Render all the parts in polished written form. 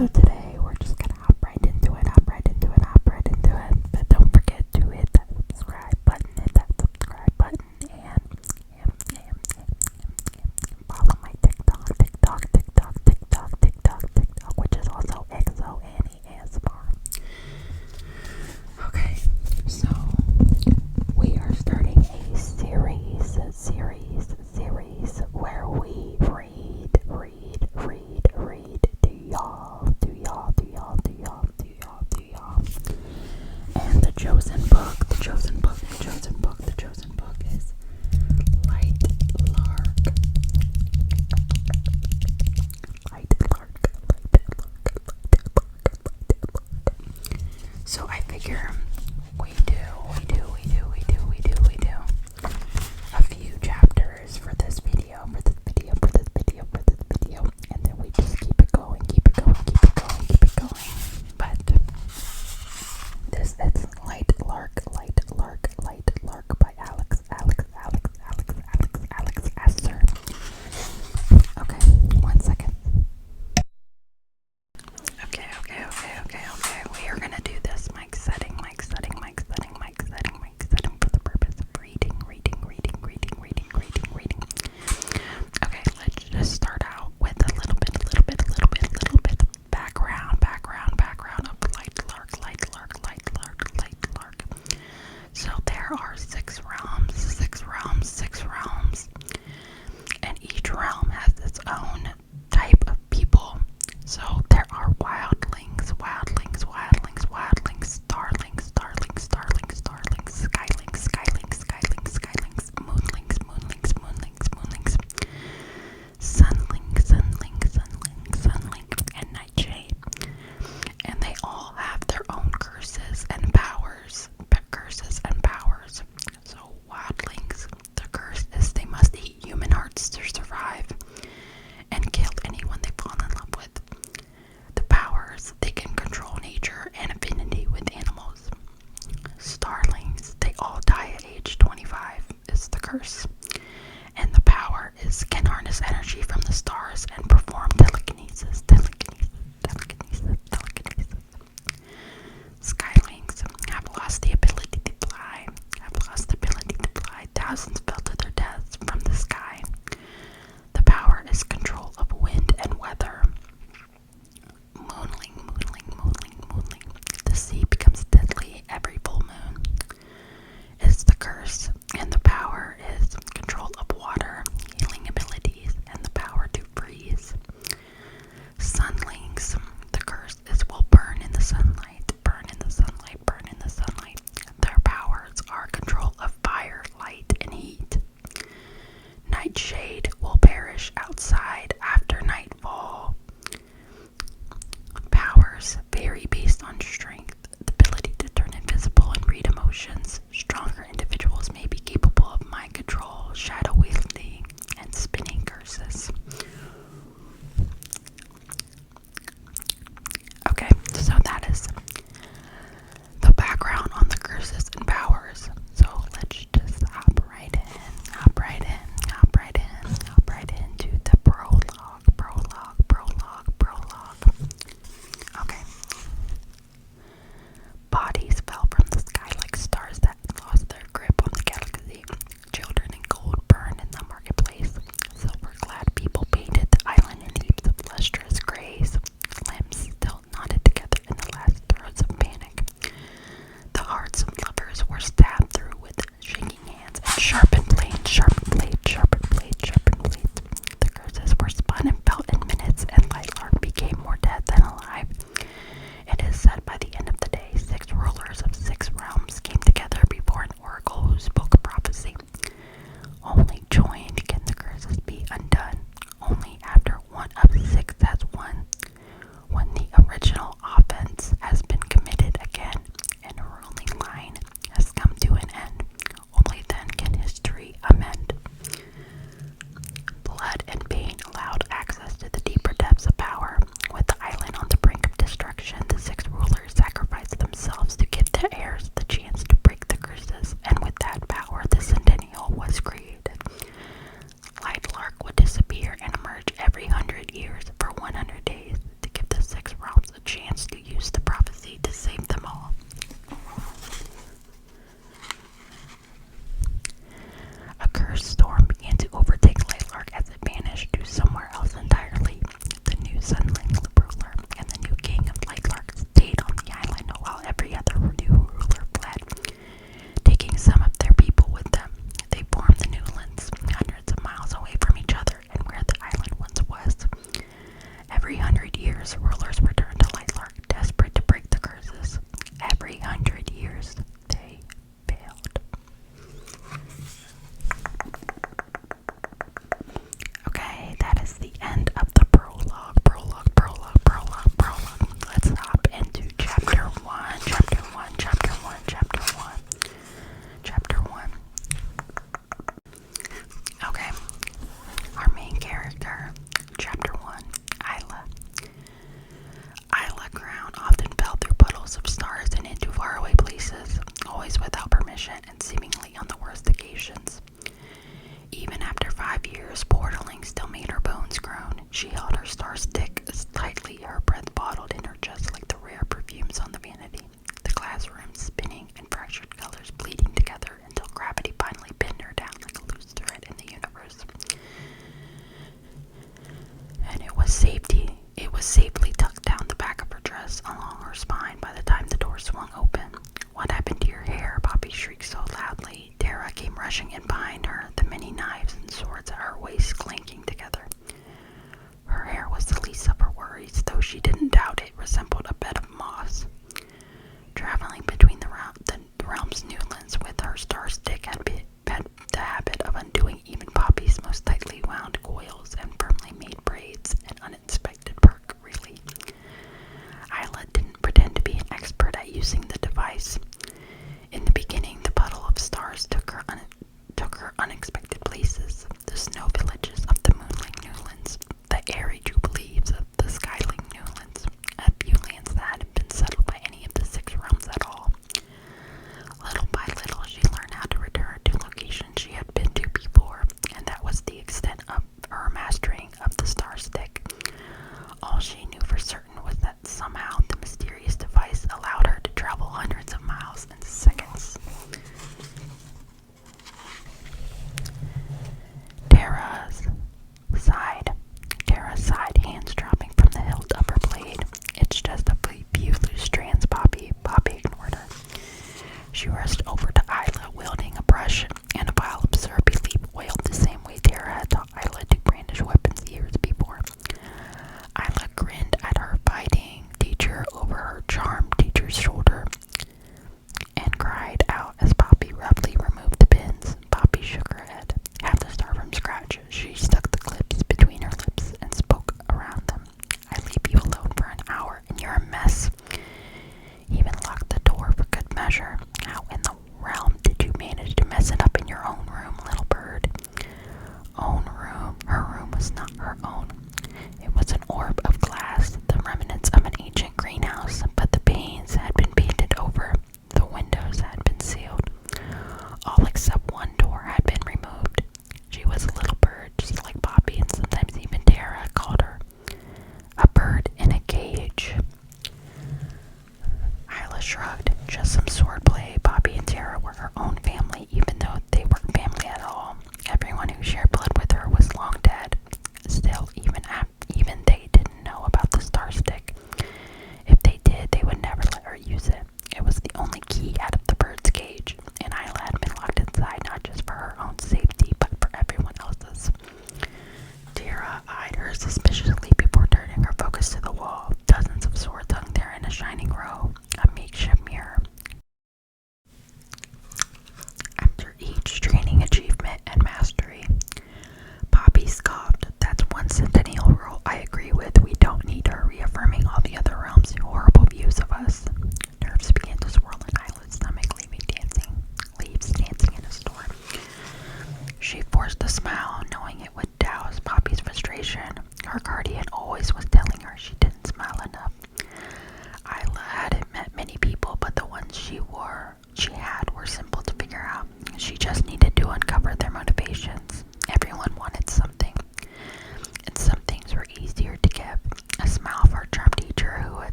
So today we're just gonna hop right into it. But don't forget to hit that subscribe button, and follow my TikTok, which is also XO Annie ASMR. Okay, so we are starting a series where we read to y'all. And the chosen book is Lightlark. So I figure we do a few chapters for this video, and then we just keep it going. But this is Lightlark by Alex Asser. Okay, 1 second. Okay. We are gonna do this mic setting for the purpose of reading. Okay, let's just start out with a little bit of background of Lightlark. So there are 6 realms, and each realm has its own type of people. So there are wildlings, starlings, moonlings, sunling, and nightshade. And they all have their own curses and powers. So wildlings, the curse is they must eat human hearts to survive and kill anyone they fall in love with. The powers, they can control nature and affinity with animals. Starlings, they all die at age 25 is the curse. And the power is can harness energy from the stars and perform telekinesis. Skylings have lost the ability to fly. Thousands fell to their deaths from the sky. The power is control of wind and weather. Moonling. The sea becomes deadly every full moon. Is the curse, and the power is control of water, healing abilities, and the power to freeze. Sunlings, the curse is will burn in the sunlight. Their powers are control of fire, light, and heat. Nightshade will perish outside after nightfall. Powers vary based on strength, the ability to turn invisible and read emotions. Stronger individuals may be capable of mind control, shadow wielding, and spinning curses. Okay, so that is the background on the curses and powers. So let's just hop right into the prologue. Okay. Bodies fell from the sky like stars that lost their grip on the galaxy. Children in gold burned in the marketplace. Silver-clad people painted the island in heaps of lustrous grays. Limbs still knotted together in the last throes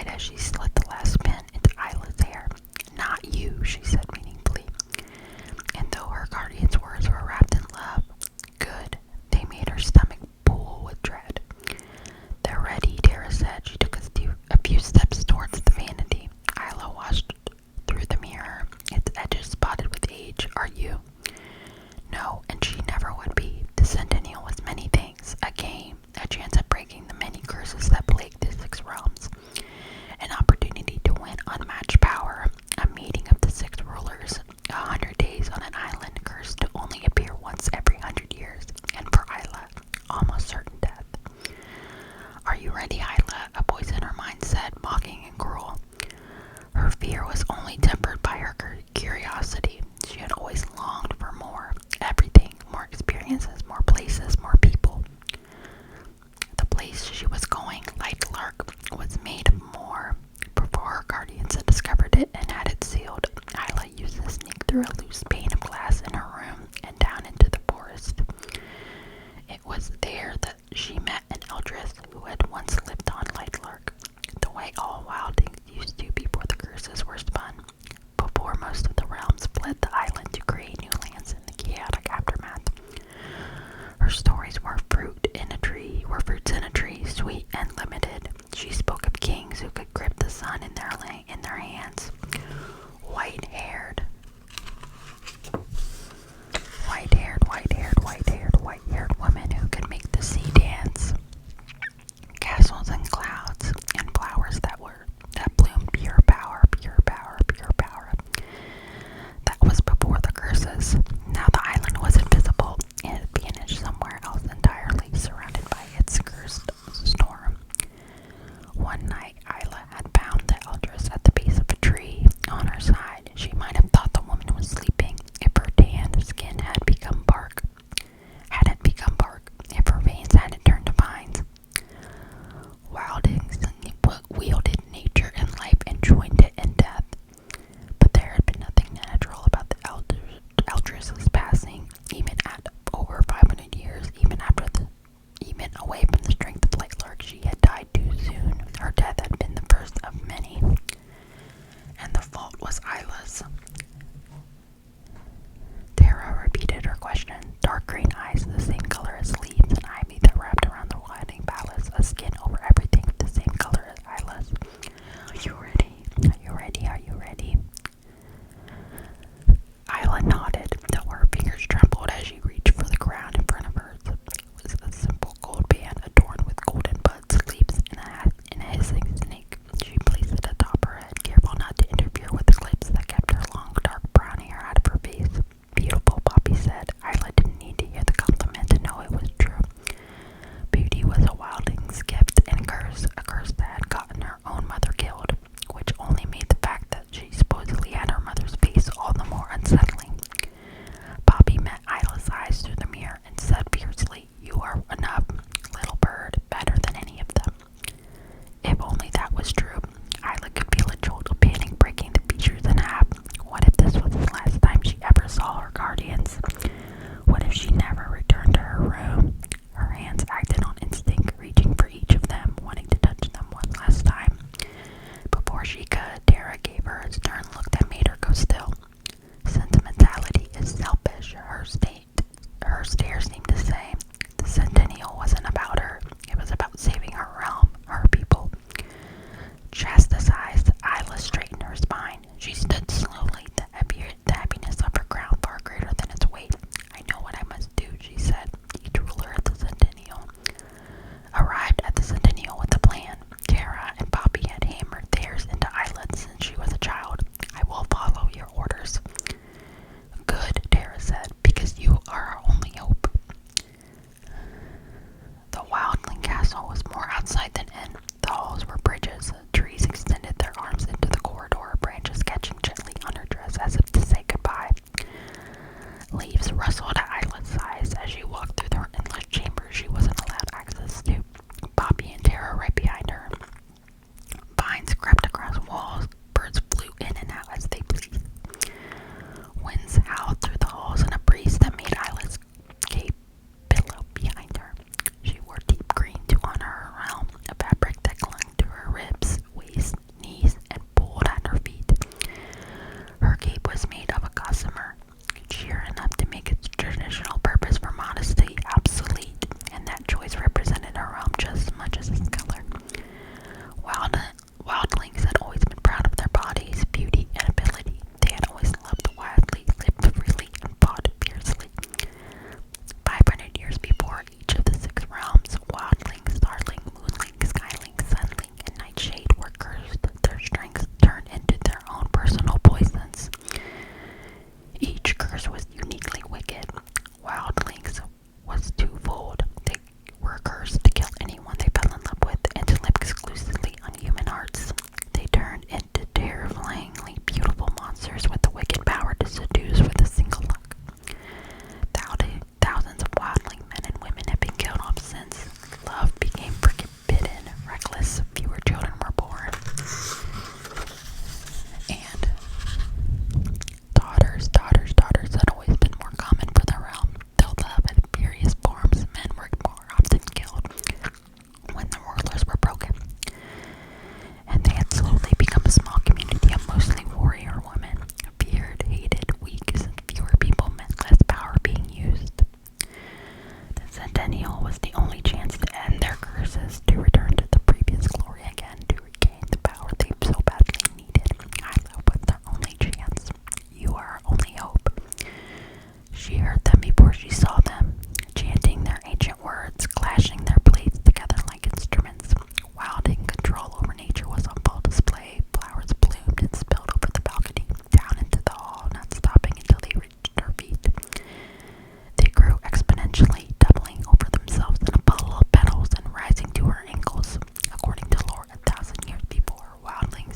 sighed as she slid the last pin into Isla's hair. Not you, she said meaningfully. And though her guardian's words were wrapped in love, good, they made her stomach pool with dread. They're ready, Tara said. She took a few steps towards the vanity. Isla watched through the mirror, its edges spotted with age. Are you? No, and she never would be. The Centennial was many things. A game, a chance at breaking the many curses that plagued the six realms. An opportunity to win unmatched power, a meeting of the six rulers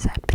said